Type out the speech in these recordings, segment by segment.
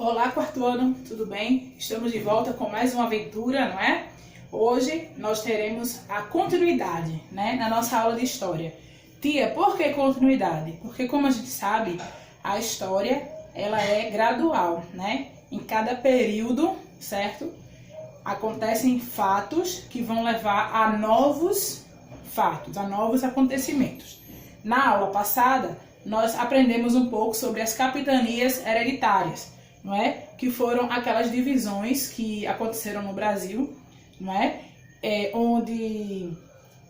Olá, quarto ano, tudo bem? Estamos de volta com mais uma aventura, não é? Hoje nós teremos a continuidade, né, na nossa aula de história. Tia, por que continuidade? Porque, como a gente sabe, a história ela é gradual, né? Em cada período, certo? Acontecem fatos que vão levar a novos fatos, a novos acontecimentos. Na aula passada, nós aprendemos um pouco sobre as capitanias hereditárias, não é? Que foram aquelas divisões que aconteceram no Brasil, não é? Onde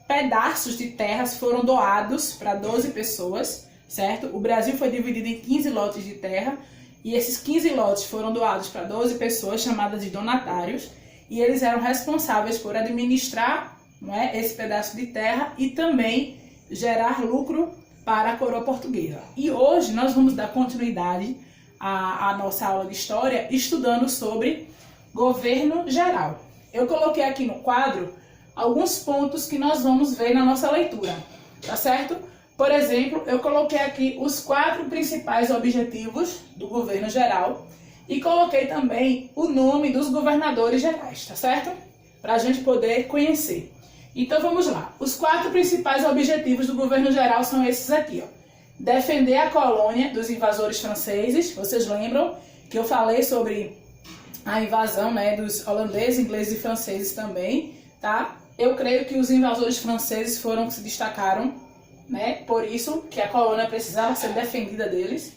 pedaços de terras foram doados para 12 pessoas, certo? O Brasil foi dividido em 15 lotes de terra e esses 15 lotes foram doados para 12 pessoas chamadas de donatários e eles eram responsáveis por administrar, não é, esse pedaço de terra e também gerar lucro para a coroa portuguesa. E hoje nós vamos dar continuidade à nossa aula de história estudando sobre governo geral. Eu coloquei aqui no quadro alguns pontos que nós vamos ver na nossa leitura, tá certo? Por exemplo, eu coloquei aqui os 4 principais objetivos do governo geral e coloquei também o nome dos governadores gerais, tá certo? Para a gente poder conhecer. Então vamos lá. Os 4 principais objetivos do governo geral são esses aqui, ó. Defender a colônia dos invasores franceses. Vocês lembram que eu falei sobre a invasão, né, dos holandeses, ingleses e franceses também, tá? Eu creio que os invasores franceses foram que se destacaram, né? Por isso que a colônia precisava ser defendida deles.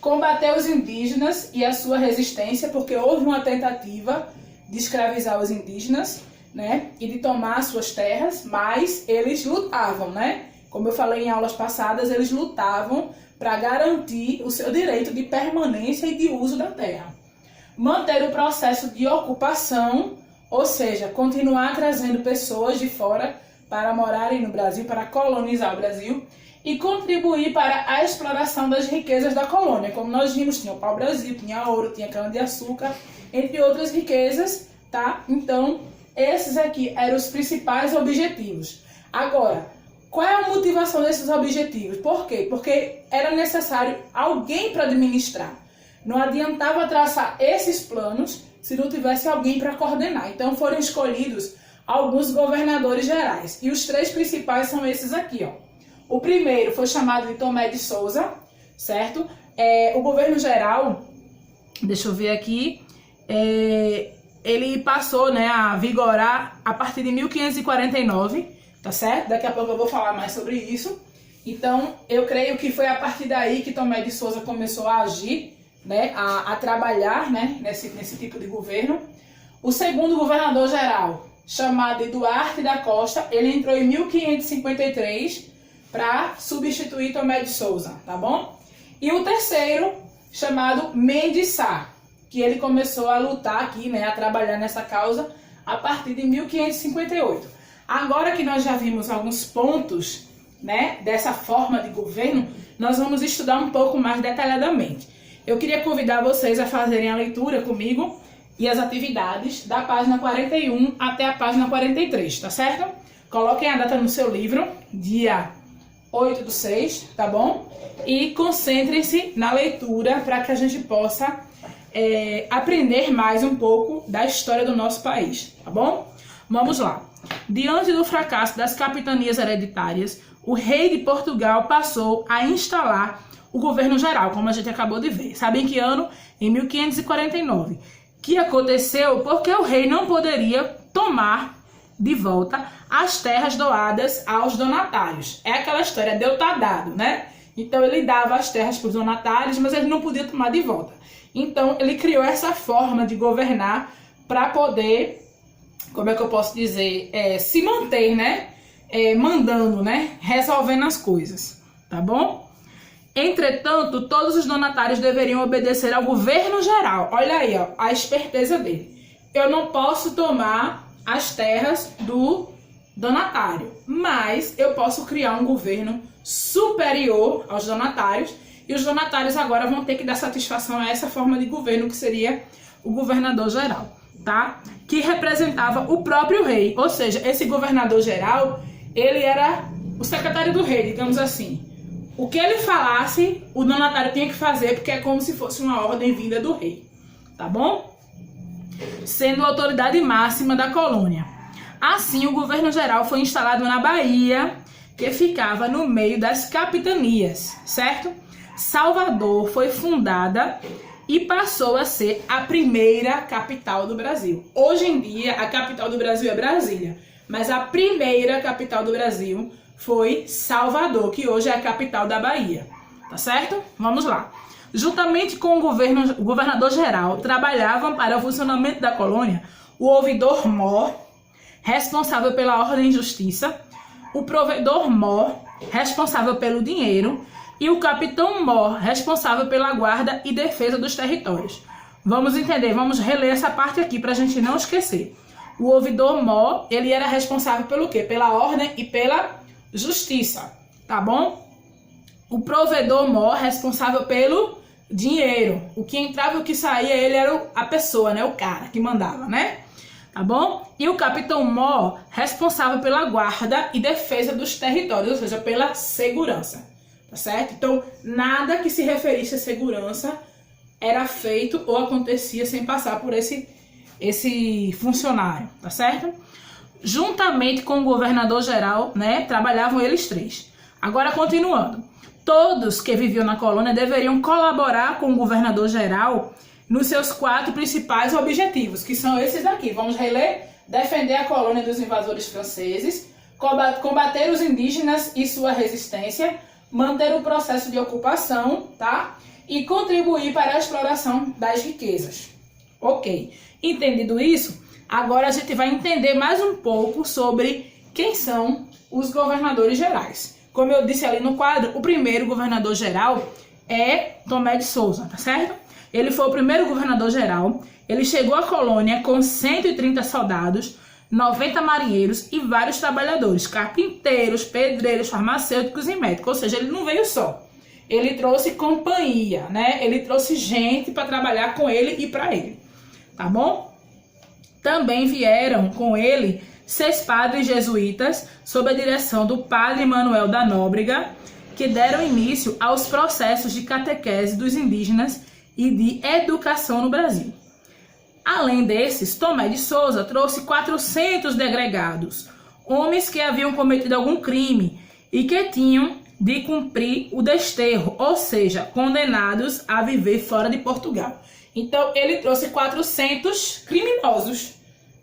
Combater os indígenas e a sua resistência, porque houve uma tentativa de escravizar os indígenas, né, e de tomar suas terras, mas eles lutavam, né? Como eu falei em aulas passadas, eles lutavam para garantir o seu direito de permanência e de uso da terra. Manter o processo de ocupação, ou seja, continuar trazendo pessoas de fora para morarem no Brasil, para colonizar o Brasil, e contribuir para a exploração das riquezas da colônia. Como nós vimos, tinha o pau-brasil, tinha ouro, tinha cana-de-açúcar, entre outras riquezas, tá? Então, esses aqui eram os principais objetivos. Agora, qual é a motivação desses objetivos? Por quê? Porque era necessário alguém para administrar. Não adiantava traçar esses planos se não tivesse alguém para coordenar. Então foram escolhidos alguns governadores gerais. E os 3 principais são esses aqui, ó. O primeiro foi chamado de Tomé de Souza, certo? O governo geral, deixa eu ver aqui, ele passou, né, a vigorar a partir de 1549, tá certo? Daqui a pouco eu vou falar mais sobre isso. Então, eu creio que foi a partir daí que Tomé de Souza começou a agir, né, a trabalhar, né, nesse tipo de governo. O segundo governador geral, chamado Eduardo da Costa, ele entrou em 1553 para substituir Tomé de Souza, tá bom? E o terceiro, chamado Mendes Sá, que ele começou a lutar aqui, né, a trabalhar nessa causa a partir de 1558. Agora que nós já vimos alguns pontos, né, dessa forma de governo, nós vamos estudar um pouco mais detalhadamente. Eu queria convidar vocês a fazerem a leitura comigo e as atividades da página 41 até a página 43, tá certo? Coloquem a data no seu livro, dia 8/6, tá bom? E concentrem-se na leitura para que a gente possa aprender mais um pouco da história do nosso país, tá bom? Vamos lá. Diante do fracasso das capitanias hereditárias, o rei de Portugal passou a instalar o governo geral, como a gente acabou de ver. Sabe em que ano? Em 1549. Que aconteceu porque o rei não poderia tomar de volta as terras doadas aos donatários. É aquela história, deu tá dado, né? Então ele dava as terras para os donatários, mas ele não podia tomar de volta. Então ele criou essa forma de governar para poder, como é que eu posso dizer, se manter, né? Mandando, né? Resolvendo as coisas, tá bom? Entretanto, todos os donatários deveriam obedecer ao governo geral. Olha aí, ó, a esperteza dele. Eu não posso tomar as terras do donatário, mas eu posso criar um governo superior aos donatários e os donatários agora vão ter que dar satisfação a essa forma de governo que seria o governador geral, tá? Que representava o próprio rei, ou seja, esse governador geral, ele era o secretário do rei, digamos assim. O que ele falasse, o donatário tinha que fazer, porque é como se fosse uma ordem vinda do rei, tá bom? Sendo a autoridade máxima da colônia. Assim, o governo geral foi instalado na Bahia, que ficava no meio das capitanias, certo? Salvador foi fundada e passou a ser a primeira capital do Brasil. Hoje em dia, a capital do Brasil é Brasília, mas a primeira capital do Brasil foi Salvador, que hoje é a capital da Bahia, tá certo? Vamos lá. Juntamente com o governador-geral, trabalhavam para o funcionamento da colônia o ouvidor-mor, responsável pela ordem e justiça, o provedor-mor, responsável pelo dinheiro, e o capitão-mor, responsável pela guarda e defesa dos territórios. Vamos entender, vamos reler essa parte aqui para a gente não esquecer. O ouvidor-mor, ele era responsável pelo quê? Pela ordem e pela justiça, tá bom? O provedor-mor, responsável pelo dinheiro. O que entrava e o que saía, ele era a pessoa, né? O cara que mandava, né? Tá bom? E o capitão-mor, responsável pela guarda e defesa dos territórios, ou seja, pela segurança, tá certo? Então, nada que se referisse à segurança era feito ou acontecia sem passar por esse funcionário, tá certo? Juntamente com o governador-geral, né, trabalhavam eles três. Agora, continuando. Todos que viviam na colônia deveriam colaborar com o governador-geral nos seus 4 principais objetivos, que são esses daqui. Vamos reler? Defender a colônia dos invasores franceses, combater os indígenas e sua resistência, manter o processo de ocupação, tá? E contribuir para a exploração das riquezas. Ok. Entendido isso, agora a gente vai entender mais um pouco sobre quem são os governadores gerais. Como eu disse ali no quadro, o primeiro governador geral é Tomé de Souza, tá certo? Ele foi o primeiro governador geral. Ele chegou à colônia com 130 soldados, 90 marinheiros e vários trabalhadores, carpinteiros, pedreiros, farmacêuticos e médicos. Ou seja, ele não veio só. Ele trouxe companhia, né? Ele trouxe gente para trabalhar com ele e para ele, tá bom? Também vieram com ele 6 padres jesuítas, sob a direção do padre Manuel da Nóbrega, que deram início aos processos de catequese dos indígenas e de educação no Brasil. Além desses, Tomé de Souza trouxe 400 degregados, homens que haviam cometido algum crime e que tinham de cumprir o desterro, ou seja, condenados a viver fora de Portugal. Então, ele trouxe 400 criminosos.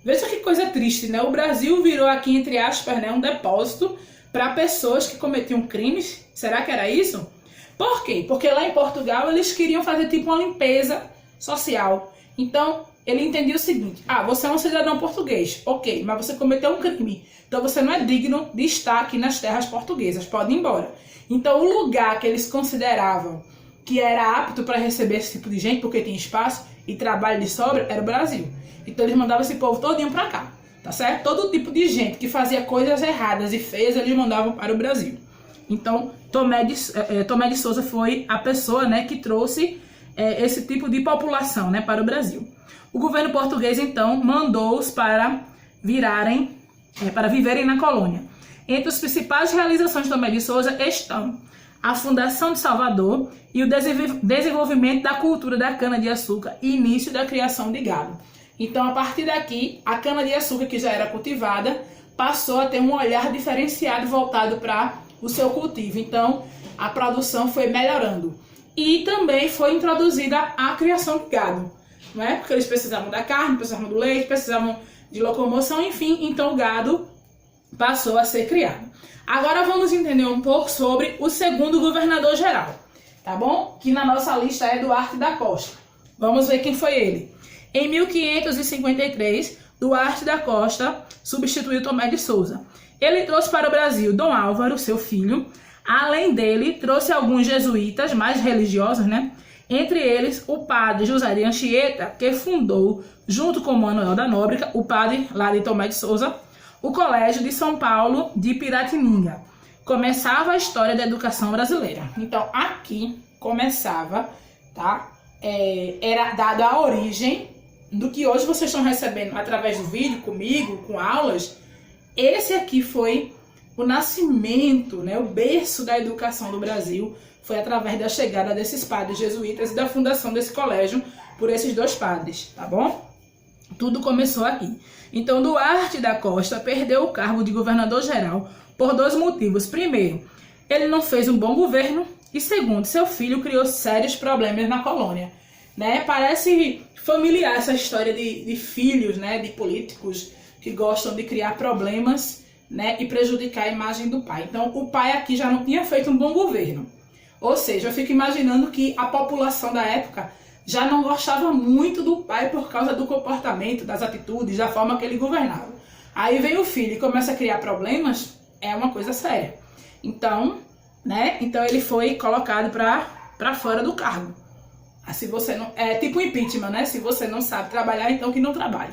Veja que coisa triste, né? O Brasil virou aqui, entre aspas, né, um depósito para pessoas que cometiam crimes. Será que era isso? Por quê? Porque lá em Portugal eles queriam fazer tipo uma limpeza social. Então, ele entendia o seguinte: você é um cidadão português, ok, mas você cometeu um crime. Então você não é digno de estar aqui nas terras portuguesas, pode ir embora. Então o lugar que eles consideravam que era apto para receber esse tipo de gente, porque tinha espaço e trabalho de sobra, era o Brasil. Então eles mandavam esse povo todinho para cá, tá certo? Todo tipo de gente que fazia coisas erradas e feias, eles mandavam para o Brasil. Então Tomé de Souza foi a pessoa, né, que trouxe esse tipo de população, né, para o Brasil. O governo português, então, mandou-os para viverem na colônia. Entre as principais realizações de Tomé de Souza estão a fundação de Salvador e o desenvolvimento da cultura da cana-de-açúcar e início da criação de gado. Então, a partir daqui, a cana-de-açúcar, que já era cultivada, passou a ter um olhar diferenciado voltado para o seu cultivo. Então, a produção foi melhorando. E também foi introduzida a criação de gado, não é? Porque eles precisavam da carne, precisavam do leite, precisavam de locomoção, enfim, então o gado passou a ser criado. Agora vamos entender um pouco sobre o segundo governador geral, tá bom? Que na nossa lista é Duarte da Costa. Vamos ver quem foi ele. Em 1553, Duarte da Costa substituiu Tomé de Souza. Ele trouxe para o Brasil Dom Álvaro, seu filho. Além dele, trouxe alguns jesuítas mais religiosos, né? Entre eles, o padre José de Anchieta, que fundou, junto com Manuel da Nóbrega, o padre lá de Tomé de Souza, o Colégio de São Paulo de Piratininga. Começava a história da educação brasileira. Então, aqui começava, tá? Era dada a origem do que hoje vocês estão recebendo através do vídeo, comigo, com aulas. Esse aqui foi o nascimento, né? O berço da educação do Brasil. Foi através da chegada desses padres jesuítas e da fundação desse colégio por esses dois padres, tá bom? Tudo começou aqui. Então, Duarte da Costa perdeu o cargo de governador-geral por dois motivos. Primeiro, ele não fez um bom governo. E segundo, seu filho criou sérios problemas na colônia. Né? Parece familiar essa história de filhos, né? De políticos que gostam de criar problemas, né? E prejudicar a imagem do pai. Então, o pai aqui já não tinha feito um bom governo. Ou seja, eu fico imaginando que a população da época já não gostava muito do pai por causa do comportamento, das atitudes, da forma que ele governava. Aí vem o filho e começa a criar problemas, é uma coisa séria. Então, né? Então ele foi colocado para fora do cargo. Se você não, é tipo impeachment, né? Se você não sabe trabalhar, então que não trabalhe.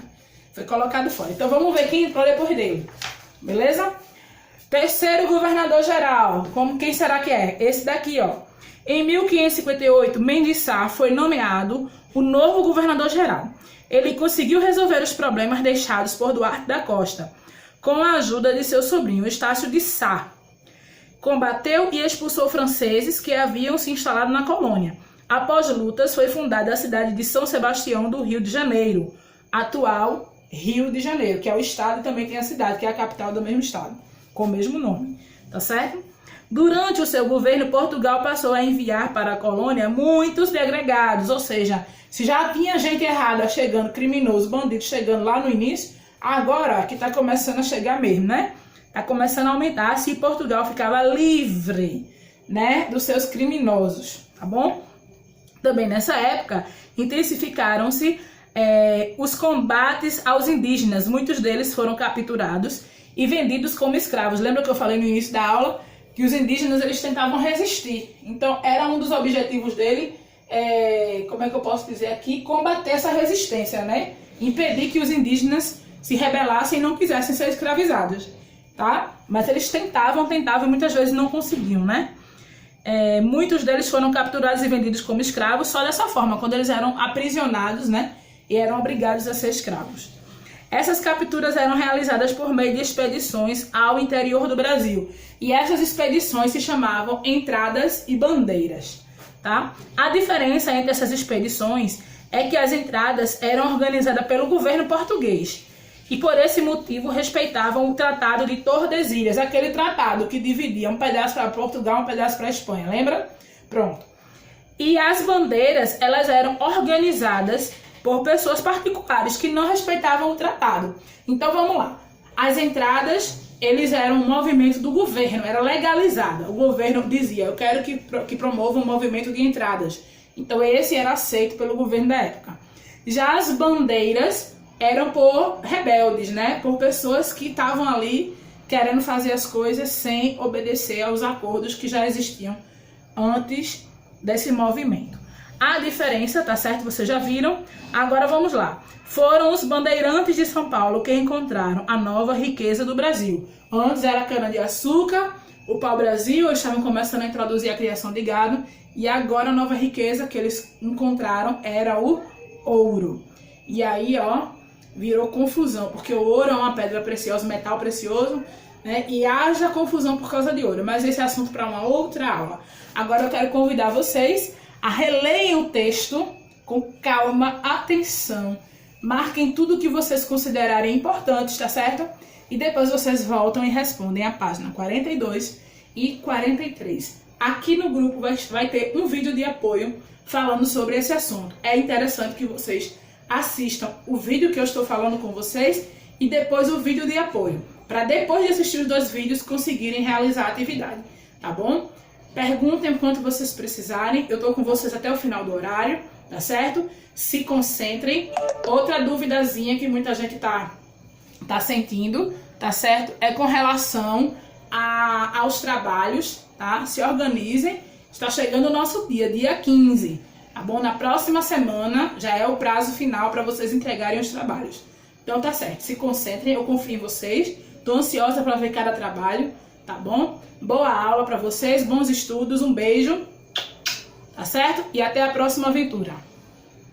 Foi colocado fora. Então vamos ver quem entrou depois dele. Beleza? Terceiro governador-geral. Quem será que é? Esse daqui, ó. Em 1558, Mendes Sá foi nomeado o novo governador-geral. Ele conseguiu resolver os problemas deixados por Duarte da Costa, com a ajuda de seu sobrinho, Estácio de Sá. Combateu e expulsou franceses que haviam se instalado na colônia. Após lutas, foi fundada a cidade de São Sebastião do Rio de Janeiro, atual Rio de Janeiro, que é o estado e também tem a cidade, que é a capital do mesmo estado, com o mesmo nome, tá certo? Durante o seu governo, Portugal passou a enviar para a colônia muitos degregados, ou seja, se já tinha gente errada chegando, criminoso, bandido chegando lá no início, agora que está começando a chegar mesmo, né? Está começando a aumentar, se Portugal ficava livre, né, dos seus criminosos, tá bom? Também nessa época, intensificaram-se os combates aos indígenas. Muitos deles foram capturados e vendidos como escravos. Lembra que eu falei no início da aula que os indígenas eles tentavam resistir? Então, era um dos objetivos dele, como é que eu posso dizer aqui, combater essa resistência, né? Impedir que os indígenas se rebelassem e não quisessem ser escravizados, tá? Mas eles tentavam e muitas vezes não conseguiam, né? Muitos deles foram capturados e vendidos como escravos só dessa forma, quando eles eram aprisionados, né? E eram obrigados a ser escravos. Essas capturas eram realizadas por meio de expedições ao interior do Brasil. E essas expedições se chamavam entradas e bandeiras, tá? A diferença entre essas expedições é que as entradas eram organizadas pelo governo português. E por esse motivo respeitavam o Tratado de Tordesilhas, aquele tratado que dividia um pedaço para Portugal, um pedaço para a Espanha, lembra? Pronto. E as bandeiras, elas eram organizadas por pessoas particulares que não respeitavam o tratado. Então vamos lá. As entradas, eles eram um movimento do governo, era legalizada. O governo dizia, eu quero que promova um movimento de entradas. Então esse era aceito pelo governo da época. Já as bandeiras eram por rebeldes, né? Por pessoas que estavam ali querendo fazer as coisas sem obedecer aos acordos que já existiam antes desse movimento. A diferença, tá certo? Vocês já viram? Agora vamos lá. Foram os bandeirantes de São Paulo que encontraram a nova riqueza do Brasil. Antes era cana-de-açúcar, o pau-brasil, eles estavam começando a introduzir a criação de gado, e agora a nova riqueza que eles encontraram era o ouro. E aí, ó, virou confusão, porque o ouro é uma pedra preciosa, um metal precioso, né? E haja confusão por causa de ouro. Mas esse é assunto para uma outra aula. Agora eu quero convidar vocês a relerem o texto com calma, atenção. Marquem tudo que vocês considerarem importante, tá certo? E depois vocês voltam e respondem a página 42 e 43. Aqui no grupo vai ter um vídeo de apoio falando sobre esse assunto. É interessante que vocês assistam o vídeo que eu estou falando com vocês e depois o vídeo de apoio, para depois de assistir os dois vídeos conseguirem realizar a atividade, tá bom? Perguntem quanto vocês precisarem, eu tô com vocês até o final do horário, tá certo? Se concentrem. Outra duvidazinha que muita gente tá sentindo, tá certo? É com relação aos trabalhos, tá? Se organizem, está chegando o nosso dia 15. Tá bom? Na próxima semana já é o prazo final para vocês entregarem os trabalhos. Então tá certo, se concentrem, eu confio em vocês. Tô ansiosa para ver cada trabalho, tá bom? Boa aula para vocês, bons estudos, um beijo, tá certo? E até a próxima aventura.